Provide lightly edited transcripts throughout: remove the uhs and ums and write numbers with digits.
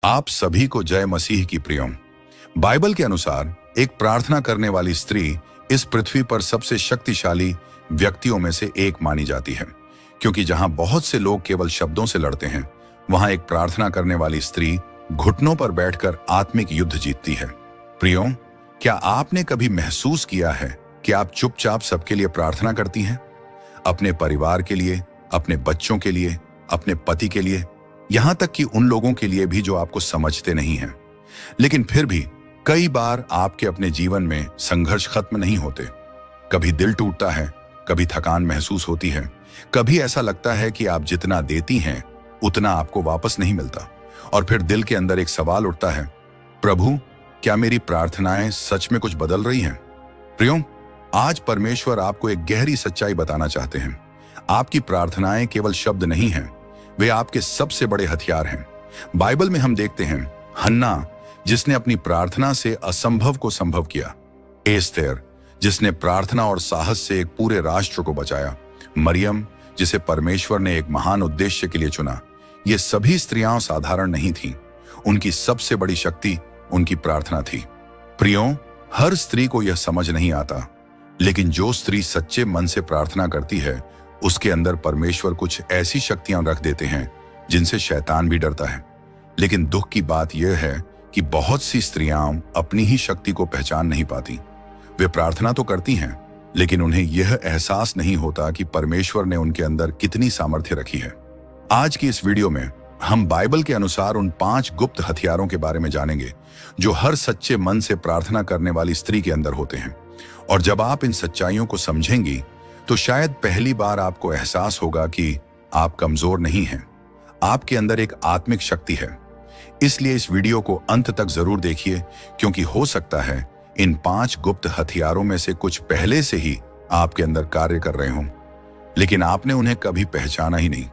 आप सभी को जय मसीह की प्रियम। बाइबल के अनुसार एक प्रार्थना करने वाली स्त्री इस पृथ्वी पर सबसे शक्तिशाली व्यक्तियों में से एक मानी जाती है, क्योंकि जहां बहुत से लोग केवल शब्दों से लड़ते हैं, वहां एक प्रार्थना करने वाली स्त्री घुटनों पर बैठकर आत्मिक युद्ध जीतती है। प्रियो, क्या आपने कभी महसूस किया है कि आप चुपचाप सबके लिए प्रार्थना करती हैं? अपने परिवार के लिए, अपने बच्चों के लिए, अपने पति के लिए, यहां तक कि उन लोगों के लिए भी जो आपको समझते नहीं हैं। लेकिन फिर भी कई बार आपके अपने जीवन में संघर्ष खत्म नहीं होते। कभी दिल टूटता है, कभी थकान महसूस होती है, कभी ऐसा लगता है कि आप जितना देती हैं उतना आपको वापस नहीं मिलता। और फिर दिल के अंदर एक सवाल उठता है, प्रभु, क्या मेरी प्रार्थनाएं सच में कुछ बदल रही हैं? प्रियो, आज परमेश्वर आपको एक गहरी सच्चाई बताना चाहते हैं। आपकी प्रार्थनाएं केवल शब्द नहीं हैं, वे आपके सबसे बड़े हथियार हैं। बाइबल में हम देखते हैं हन्ना, जिसने अपनी प्रार्थना से असंभव को संभव किया। एस्तेर, जिसने प्रार्थना और साहस से एक पूरे राष्ट्र को बचाया। मरियम, जिसे परमेश्वर ने एक महान उद्देश्य के लिए चुना। ये सभी स्त्रियां साधारण नहीं थीं। उनकी सबसे बड़ी शक्ति उनकी प्रार्थना थी। प्रियो, हर स्त्री को यह समझ नहीं आता, लेकिन जो स्त्री सच्चे मन से प्रार्थना करती है, उसके अंदर परमेश्वर कुछ ऐसी शक्तियां रख देते हैं जिनसे शैतान भी डरता है। लेकिन दुख की बात यह है कि बहुत सी स्त्रियां अपनी ही शक्ति को पहचान नहीं पाती। वे प्रार्थना तो करती हैं, लेकिन उन्हें यह एहसास नहीं होता कि परमेश्वर ने उनके अंदर कितनी सामर्थ्य रखी है। आज की इस वीडियो में हम बाइबल के अनुसार उन 5 गुप्त हथियारों के बारे में जानेंगे जो हर सच्चे मन से प्रार्थना करने वाली स्त्री के अंदर होते हैं। और जब आप इन सच्चाइयों को समझेंगी तो शायद पहली बार आपको एहसास होगा कि आप कमजोर नहीं हैं। आपके अंदर एक आत्मिक शक्ति है। इसलिए इस वीडियो को अंत तक जरूर देखिए, क्योंकि हो सकता है इन 5 गुप्त हथियारों में से कुछ पहले से ही आपके अंदर कार्य कर रहे हों, लेकिन आपने उन्हें कभी पहचाना ही नहीं।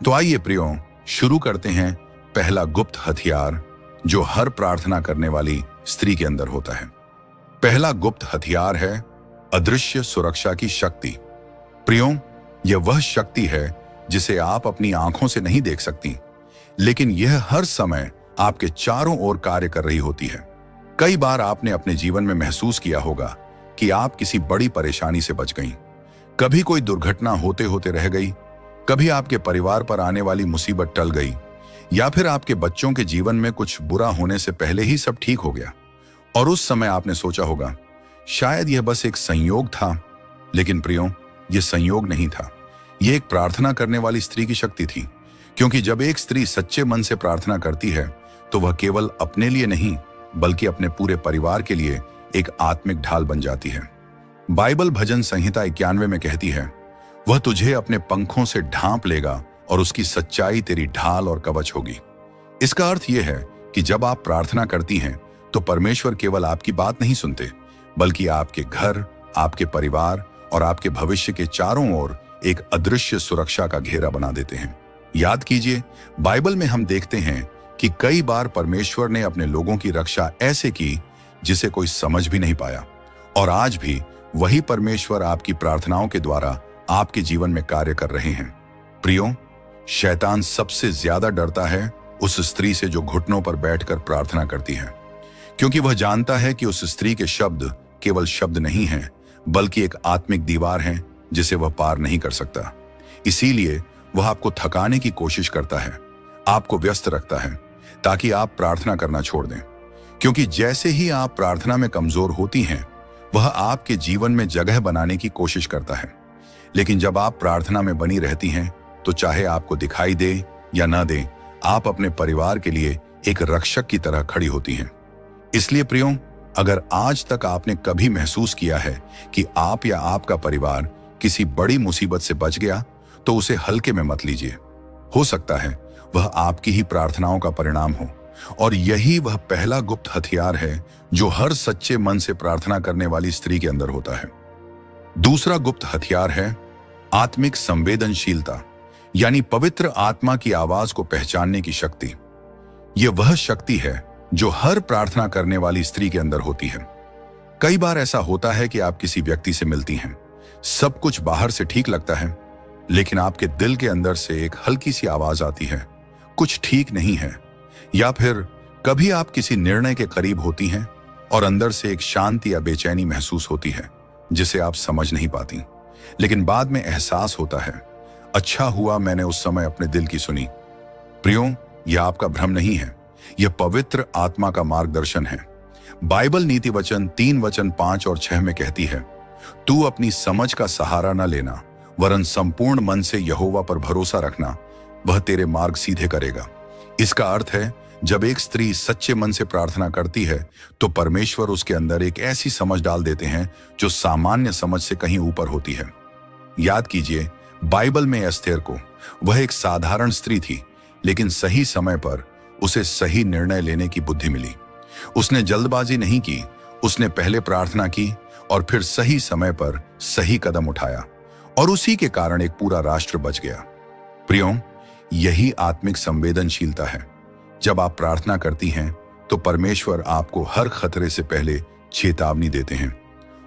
तो आइए प्रियो, शुरू करते हैं पहला गुप्त हथियार जो हर प्रार्थना करने वाली स्त्री के अंदर होता है। पहला गुप्त हथियार है अदृश्य सुरक्षा की शक्ति। प्रियो, यह वह शक्ति है जिसे आप अपनी आंखों से नहीं देख सकती, लेकिन यह हर समय आपके चारों ओर कार्य कर रही होती है। कई बार आपने अपने जीवन में महसूस किया होगा कि आप किसी बड़ी परेशानी से बच गईं। कभी कोई दुर्घटना होते होते रह गई, कभी आपके परिवार पर आने वाली मुसीबत टल गई, या फिर आपके बच्चों के जीवन में कुछ बुरा होने से पहले ही सब ठीक हो गया। और उस समय आपने सोचा होगा, शायद यह बस एक संयोग था। लेकिन प्रियो, यह संयोग नहीं था, यह एक प्रार्थना करने वाली स्त्री की शक्ति थी। क्योंकि जब एक स्त्री सच्चे मन से प्रार्थना करती है, तो वह केवल अपने लिए नहीं, बल्कि अपने पूरे परिवार के लिए एक आत्मिक ढाल बन जाती है। बाइबल भजन संहिता 91 में कहती है, वह तुझे अपने पंखों से ढांप लेगा और उसकी सच्चाई तेरी ढाल और कवच होगी। इसका अर्थ यह है कि जब आप प्रार्थना करती हैं, तो परमेश्वर केवल आपकी बात नहीं सुनते, बल्कि आपके घर, आपके परिवार और आपके भविष्य के चारों ओर एक अदृश्य सुरक्षा का घेरा बना देते हैं। याद कीजिए, बाइबल में हम देखते हैं कि कई बार परमेश्वर ने अपने लोगों की रक्षा ऐसे की जिसे कोई समझ भी नहीं पाया। और आज भी वही परमेश्वर आपकी प्रार्थनाओं के द्वारा आपके जीवन में कार्य कर रहे हैं। प्रियो, शैतान सबसे ज्यादा डरता है उस स्त्री से जो घुटनों पर बैठकर प्रार्थना करती है, क्योंकि वह जानता है कि उस स्त्री के शब्द केवल शब्द नहीं हैं, बल्कि एक आत्मिक दीवार है जिसे वह पार नहीं कर सकता। इसीलिए वह आपको थकाने की कोशिश करता है, आपको व्यस्त रखता है, ताकि आप प्रार्थना करना छोड़ दें। क्योंकि जैसे ही आप प्रार्थना में कमजोर होती हैं, वह आपके जीवन में जगह बनाने की कोशिश करता है। लेकिन जब आप प्रार्थना में बनी रहती हैं, तो चाहे आपको दिखाई दे या ना दे, आप अपने परिवार के लिए एक रक्षक की तरह खड़ी होती हैं। इसलिए प्रियो, अगर आज तक आपने कभी महसूस किया है कि आप या आपका परिवार किसी बड़ी मुसीबत से बच गया, तो उसे हल्के में मत लीजिए। हो सकता है वह आपकी ही प्रार्थनाओं का परिणाम हो, और यही वह पहला गुप्त हथियार है जो हर सच्चे मन से प्रार्थना करने वाली स्त्री के अंदर होता है। दूसरा गुप्त हथियार है आत्मिक संवेदनशीलता, यानी पवित्र आत्मा की आवाज को पहचानने की शक्ति। यह वह शक्ति है जो हर प्रार्थना करने वाली स्त्री के अंदर होती है। कई बार ऐसा होता है कि आप किसी व्यक्ति से मिलती हैं, सब कुछ बाहर से ठीक लगता है, लेकिन आपके दिल के अंदर से एक हल्की सी आवाज आती है, कुछ ठीक नहीं है। या फिर कभी आप किसी निर्णय के करीब होती हैं और अंदर से एक शांति या बेचैनी महसूस होती है जिसे आप समझ नहीं पाती, लेकिन बाद में एहसास होता है, अच्छा हुआ मैंने उस समय अपने दिल की सुनी। प्रियो, यह आपका भ्रम नहीं है, यह पवित्र आत्मा का मार्गदर्शन है। बाइबल नीति वचन 3:5 और 6 में कहती है, तू अपनी समझ का सहारा न लेना, वरन संपूर्ण मन से यहोवा पर भरोसा रखना, वह तेरे मार्ग सीधे करेगा। इसका अर्थ है, जब एक स्त्री सच्चे मन से प्रार्थना करती है तो परमेश्वर उसके अंदर एक ऐसी समझ डाल देते हैं जो सामान्य समझ से कहीं ऊपर होती है। याद कीजिए, बाइबल में एस्थेर को, वह एक साधारण स्त्री थी, लेकिन सही समय पर उसे सही निर्णय लेने की बुद्धि मिली। उसने जल्दबाजी नहीं की, उसने पहले प्रार्थना की और फिर सही समय पर सही कदम उठाया, और उसी के कारण एक पूरा राष्ट्र बच गया। प्रियो, यही आत्मिक संवेदनशीलता है। जब आप प्रार्थना करती हैं तो परमेश्वर आपको हर खतरे से पहले चेतावनी देते हैं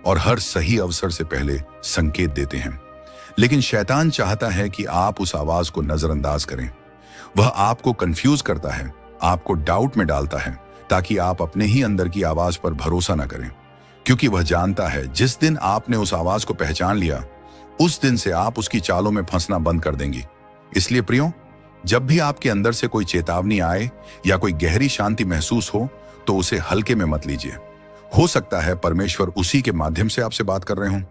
और हर सही अवसर से पहले संकेत देते हैं। लेकिन शैतान चाहता है कि आप उस आवाज को नजरअंदाज करें। वह आपको कंफ्यूज करता है, आपको डाउट में डालता है, ताकि आप अपने ही अंदर की आवाज पर भरोसा न करें, क्योंकि वह जानता है जिस दिन आपने उस आवाज को पहचान लिया, उस दिन से आप उसकी चालों में फंसना बंद कर देंगी। इसलिए प्रियो, जब भी आपके अंदर से कोई चेतावनी आए या कोई गहरी शांति महसूस हो तो उसे हल्के में मत लीजिए। हो सकता है परमेश्वर उसी के माध्यम से आपसे बात कर रहे हों,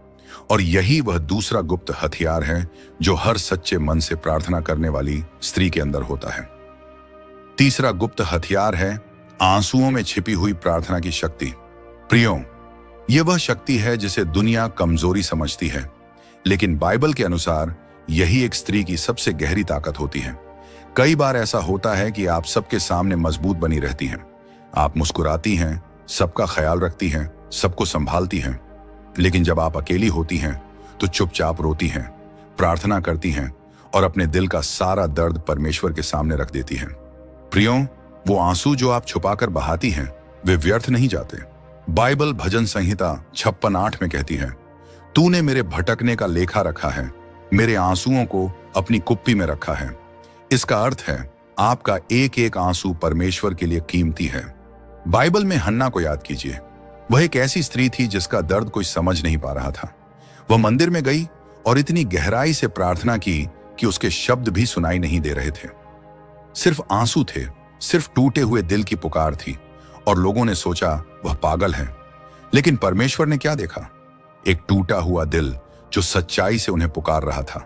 और यही वह दूसरा गुप्त हथियार है जो हर सच्चे मन से प्रार्थना करने वाली स्त्री के अंदर होता है। तीसरा गुप्त हथियार है आंसुओं में छिपी हुई प्रार्थना की शक्ति। प्रियो, यह वह शक्ति है जिसे दुनिया कमजोरी समझती है, लेकिन बाइबल के अनुसार यही एक स्त्री की सबसे गहरी ताकत होती है। कई बार ऐसा होता है कि आप सबके सामने मजबूत बनी रहती हैं, आप मुस्कुराती हैं, सबका ख्याल रखती हैं, सबको संभालती हैं, लेकिन जब आप अकेली होती हैं तो चुपचाप रोती हैं, प्रार्थना करती हैं और अपने दिल का सारा दर्द परमेश्वर के सामने रख देती हैं। प्रियो, वो आंसू जो आप छुपाकर बहाती हैं वे व्यर्थ नहीं जाते। बाइबल भजन संहिता 56:8 में कहती है, तूने मेरे भटकने का लेखा रखा है, मेरे आंसुओं को अपनी कुप्पी में रखा है। इसका अर्थ है, आपका एक एक आंसू परमेश्वर के लिए कीमती है। बाइबल में हन्ना को याद कीजिए। वह एक ऐसी स्त्री थी जिसका दर्द कोई समझ नहीं पा रहा था। वह मंदिर में गई और इतनी गहराई से प्रार्थना की कि उसके शब्द भी सुनाई नहीं दे रहे थे। सिर्फ आंसू थे, सिर्फ टूटे हुए दिल की पुकार थी, और लोगों ने सोचा वह पागल है। लेकिन परमेश्वर ने क्या देखा? एक टूटा हुआ दिल जो सच्चाई से उन्हें पुकार रहा था।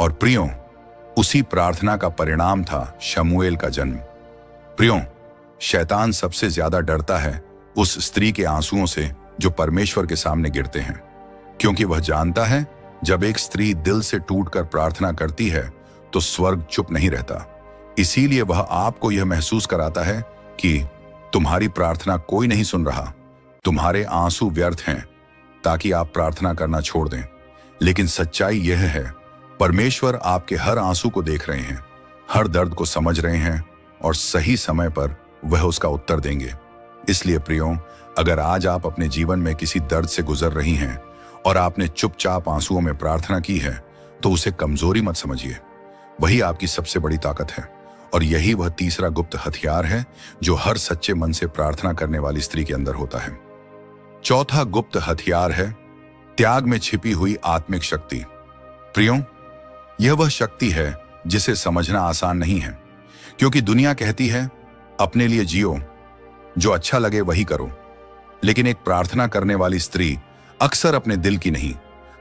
और प्रियो, उसी प्रार्थना का परिणाम था शमूएल का जन्म। प्रियो, शैतान सबसे ज्यादा डरता है उस स्त्री के आंसुओं से जो परमेश्वर के सामने गिरते हैं, क्योंकि वह जानता है जब एक स्त्री दिल से टूटकर प्रार्थना करती है तो स्वर्ग चुप नहीं रहता। इसीलिए वह आपको यह महसूस कराता है कि तुम्हारी प्रार्थना कोई नहीं सुन रहा, तुम्हारे आंसू व्यर्थ हैं, ताकि आप प्रार्थना करना छोड़ दें। लेकिन सच्चाई यह है, परमेश्वर आपके हर आंसू को देख रहे हैं, हर दर्द को समझ रहे हैं, और सही समय पर वह उसका उत्तर देंगे। इसलिए प्रियो, अगर आज आप अपने जीवन में किसी दर्द से गुजर रही हैं और आपने चुपचाप आंसुओं में प्रार्थना की है, तो उसे कमजोरी मत समझिए। वही आपकी सबसे बड़ी ताकत है, और यही वह तीसरा गुप्त हथियार है जो हर सच्चे मन से प्रार्थना करने वाली स्त्री के अंदर होता है। चौथा गुप्त हथियार है त्याग में छिपी हुई आत्मिक शक्ति। प्रियो, यह वह शक्ति है जिसे समझना आसान नहीं है, क्योंकि दुनिया कहती है अपने लिए जियो, जो अच्छा लगे वही करो। लेकिन एक प्रार्थना करने वाली स्त्री अक्सर अपने दिल की नहीं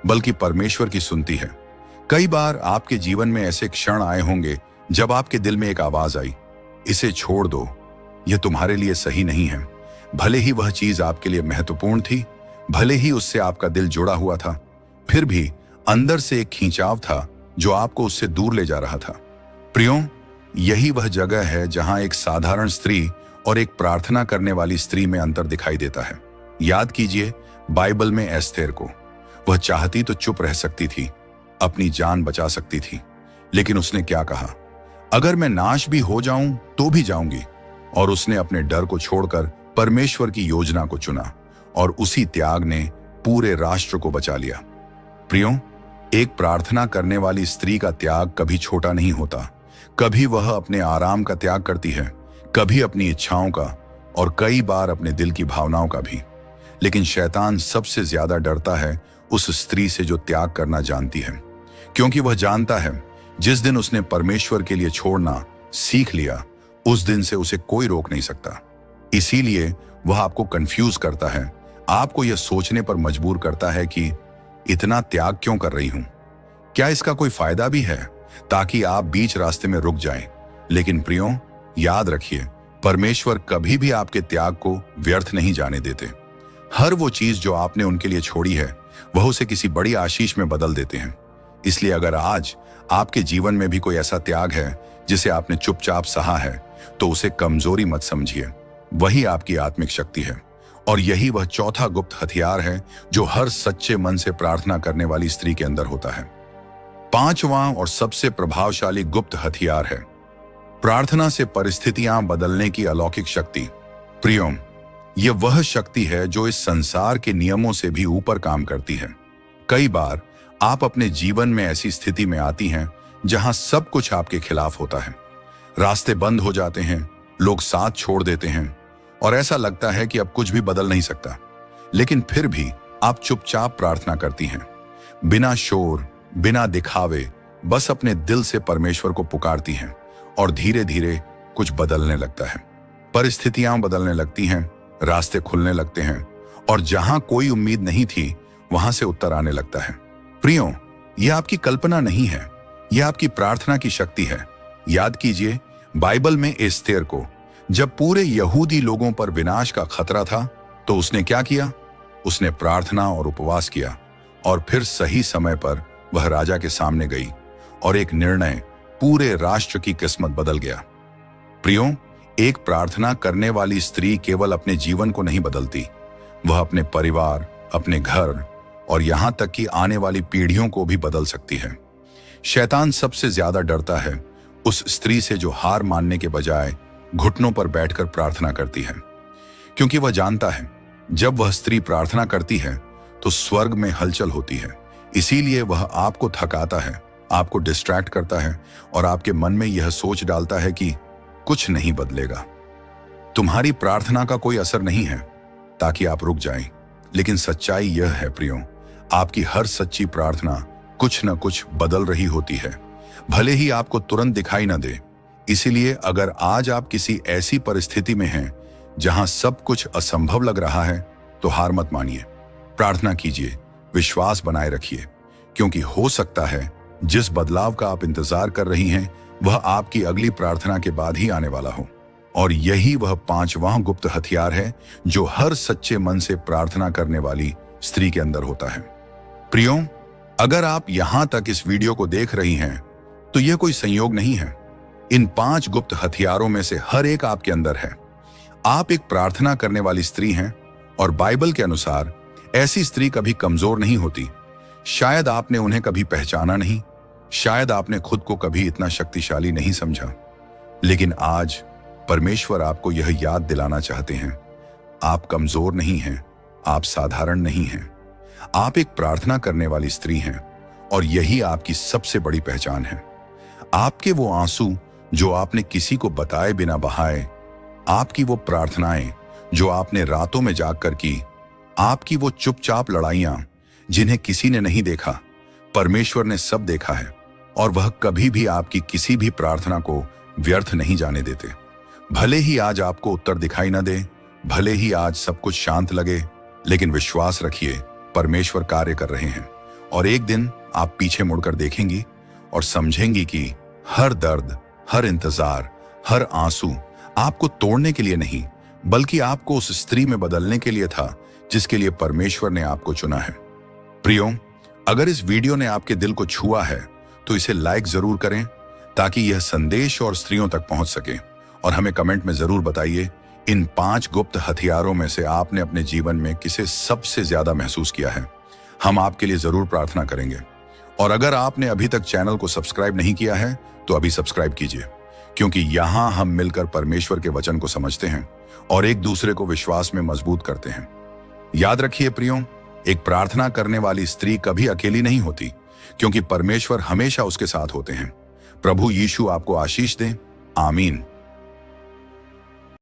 बल्कि परमेश्वर की सुनती है। कई बार आपके जीवन में ऐसे क्षण आए होंगे जब आपके दिल में एक आवाज आई, इसे छोड़ दो, यह तुम्हारे लिए सही नहीं है। भले ही वह चीज आपके लिए महत्वपूर्ण थी, भले ही उससे आपका दिल जुड़ा हुआ था, फिर भी अंदर से एक खींचाव था जो आपको उससे दूर ले जा रहा था। प्रियो, यही वह जगह है जहां एक साधारण स्त्री और एक प्रार्थना करने वाली स्त्री में अंतर दिखाई देता है। याद कीजिए बाइबल में एस्थेर को, वह चाहती तो चुप रह सकती थी, अपनी जान बचा सकती थी, लेकिन उसने क्या कहा? अगर मैं नाश भी हो जाऊं तो भी जाऊंगी। और उसने अपने डर को छोड़कर परमेश्वर की योजना को चुना, और उसी त्याग ने पूरे राष्ट्र को बचा लिया। प्रियो, एक प्रार्थना करने वाली स्त्री का त्याग कभी छोटा नहीं होता। कभी वह अपने आराम का त्याग करती है, कभी अपनी इच्छाओं का और कई बार अपने दिल की भावनाओं का भी। लेकिन शैतान सबसे ज्यादा डरता है उस स्त्री से जो त्याग करना जानती है, क्योंकि वह जानता है जिस दिन उसने परमेश्वर के लिए छोड़ना सीख लिया, उस दिन से उसे कोई रोक नहीं सकता। इसीलिए वह आपको कंफ्यूज करता है, आपको यह सोचने पर मजबूर करता है कि इतना त्याग क्यों कर रही हूं, क्या इसका कोई फायदा भी है, ताकि आप बीच रास्ते में रुक जाएं। लेकिन प्रियो, याद रखिए, परमेश्वर कभी भी आपके त्याग को व्यर्थ नहीं जाने देते। हर वो चीज जो आपने उनके लिए छोड़ी है, वह उसे किसी बड़ी आशीष में बदल देते हैं। इसलिए अगर आज आपके जीवन में भी कोई ऐसा त्याग है जिसे आपने चुपचाप सहा है, तो उसे कमजोरी मत समझिए। वही आपकी आत्मिक शक्ति है, और यही वह चौथा गुप्त हथियार है जो हर सच्चे मन से प्रार्थना करने वाली स्त्री के अंदर होता है। पांचवां और सबसे प्रभावशाली गुप्त हथियार है प्रार्थना से परिस्थितियां बदलने की अलौकिक शक्ति। प्रियो, यह वह शक्ति है जो इस संसार के नियमों से भी ऊपर काम करती है। कई बार आप अपने जीवन में ऐसी स्थिति में आती हैं जहां सब कुछ आपके खिलाफ होता है। रास्ते बंद हो जाते हैं, लोग साथ छोड़ देते हैं, और ऐसा लगता है कि अब कुछ भी बदल नहीं सकता। लेकिन फिर भी आप चुपचाप प्रार्थना करती हैं, बिना शोर, बिना दिखावे, बस अपने दिल से परमेश्वर को पुकारती हैं, और धीरे धीरे कुछ बदलने लगता है। परिस्थितियां बदलने लगती हैं, रास्ते खुलने लगते हैं, और जहां कोई उम्मीद नहीं थी, वहां से उत्तर आने लगता है। प्रियो, यह आपकी कल्पना नहीं है, यह आपकी प्रार्थना की शक्ति है। याद कीजिए, बाइबल में एस्तेर को जब पूरे यहूदी लोगों पर विनाश का खतरा था, तो उसने क्या किया? उसने प्रार्थना और उपवास किया, और फिर सही समय पर वह राजा के सामने गई, और एक निर्णय पूरे राष्ट्र की किस्मत बदल गया। प्रियो, एक प्रार्थना करने वाली स्त्री केवल अपने जीवन को नहीं बदलती, वह अपने परिवार, अपने घर और यहां तक कि आने वाली पीढ़ियों को भी बदल सकती है। शैतान सबसे ज्यादा डरता है उस स्त्री से जो हार मानने के बजाय घुटनों पर बैठकर प्रार्थना करती है, क्योंकि वह जानता है जब वह स्त्री प्रार्थना करती है तो स्वर्ग में हलचल होती है। इसीलिए वह आपको थकाता है, आपको डिस्ट्रैक्ट करता है, और आपके मन में यह सोच डालता है कि कुछ नहीं बदलेगा, तुम्हारी प्रार्थना का कोई असर नहीं है, ताकि आप रुक जाएं। लेकिन सच्चाई यह है प्रियो, आपकी हर सच्ची प्रार्थना कुछ न कुछ बदल रही होती है, भले ही आपको तुरंत दिखाई न दे। इसीलिए अगर आज आप किसी ऐसी परिस्थिति में हैं जहां सब कुछ असंभव लग रहा है, तो हार मत मानिए, प्रार्थना कीजिए, विश्वास बनाए रखिए, क्योंकि हो सकता है जिस बदलाव का आप इंतजार कर रही हैं, वह आपकी अगली प्रार्थना के बाद ही आने वाला हो। और यही वह पांचवां गुप्त हथियार है जो हर सच्चे मन से प्रार्थना करने वाली स्त्री के अंदर होता है। प्रियो, अगर आप यहां तक इस वीडियो को देख रही हैं, तो यह कोई संयोग नहीं है। इन 5 गुप्त हथियारों में से हर एक आपके अंदर है। आप एक प्रार्थना करने वाली स्त्री हैं, और बाइबल के अनुसार ऐसी स्त्री कभी कमजोर नहीं होती। शायद आपने उन्हें कभी पहचाना नहीं, शायद आपने खुद को कभी इतना शक्तिशाली नहीं समझा, लेकिन आज परमेश्वर आपको यह याद दिलाना चाहते हैं, आप कमजोर नहीं हैं, आप साधारण नहीं हैं, आप एक प्रार्थना करने वाली स्त्री हैं, और यही आपकी सबसे बड़ी पहचान है। आपके वो आंसू जो आपने किसी को बताए बिना बहाए, आपकी वो प्रार्थनाएं जो आपने रातों में जागकर की, आपकी वो चुपचाप लड़ाइयां जिन्हें किसी ने नहीं देखा, परमेश्वर ने सब देखा है, और वह कभी भी आपकी किसी भी प्रार्थना को व्यर्थ नहीं जाने देते। भले ही आज आपको उत्तर दिखाई न दे, भले ही आज सब कुछ शांत लगे, लेकिन विश्वास रखिए, परमेश्वर कार्य कर रहे हैं, और एक दिन आप पीछे मुड़कर देखेंगी और समझेंगी कि हर दर्द, हर इंतजार, हर आंसू आपको तोड़ने के लिए नहीं, बल्कि आपको उस स्त्री में बदलने के लिए था जिसके लिए परमेश्वर ने आपको चुना है। प्रियो, अगर इस वीडियो ने आपके दिल को छुआ है, तो इसे लाइक जरूर करें, ताकि यह संदेश और स्त्रियों तक पहुंच सके, और हमें कमेंट में जरूर बताइए इन 5 गुप्त हथियारों में से आपने अपने जीवन में किसे सबसे ज्यादा महसूस किया है। हम आपके लिए जरूर प्रार्थना करेंगे। और अगर आपने अभी तक चैनल को सब्सक्राइब नहीं किया है, तो अभी सब्सक्राइब कीजिए, क्योंकि यहां हम मिलकर परमेश्वर के वचन को समझते हैं और एक दूसरे को विश्वास में मजबूत करते हैं। याद रखिए प्रियो, एक प्रार्थना करने वाली स्त्री कभी अकेली नहीं होती, क्योंकि परमेश्वर हमेशा उसके साथ होते हैं। प्रभु यीशु आपको आशीष दें। आमीन।